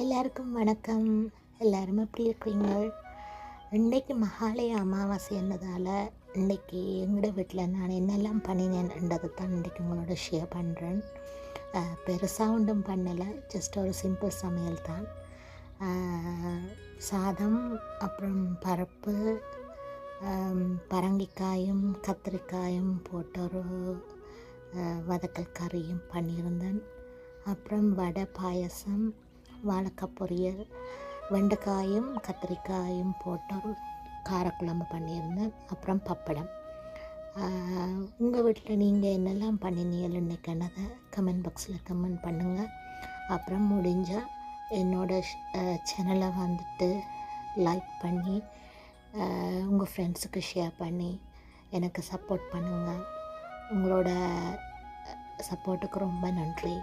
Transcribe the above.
எல்லாருக்கும் வணக்கம். எல்லாரும் எப்படி இருக்கிறீங்க? இன்றைக்கு மகாலய அமாவாசை என்னதால் இன்றைக்கி எங்களோட வீட்டில் நான் என்னெல்லாம் பண்ணினேன்ன்றதை தான் இன்றைக்கி உங்களோட ஷேர் பண்ணுறேன். பெருசாக ஒன்றும் பண்ணலை, ஜஸ்ட் ஒரு சிம்பிள் சமையல் தான். சாதம், அப்புறம் பருப்பு, பரங்கிக்காயும் கத்திரிக்காயும் போட்டு ஒரு வதக்கல் கறியும் பண்ணியிருந்தேன். அப்புறம் வடை, பாயசம், வாழைக்காய் பொரியல், வெண்டைக்காயும் கத்திரிக்காயும் போட்டு ஒரு காரக்குழம்பு பண்ணியிருந்தேன். அப்புறம் பப்படம். உங்கள் வீட்டில் நீங்கள் என்னெல்லாம் பண்ணினீங்க இன்னைக்கு என்னதை கமெண்ட் பாக்ஸில் கமெண்ட் பண்ணுங்கள். அப்புறம் முடிஞ்சால் என்னோடய சேனலை வந்துட்டு லைக் பண்ணி உங்கள் ஃப்ரெண்ட்ஸுக்கு ஷேர் பண்ணி எனக்கு சப்போர்ட் பண்ணுங்கள். உங்களோட சப்போர்ட்டுக்கு ரொம்ப நன்றி.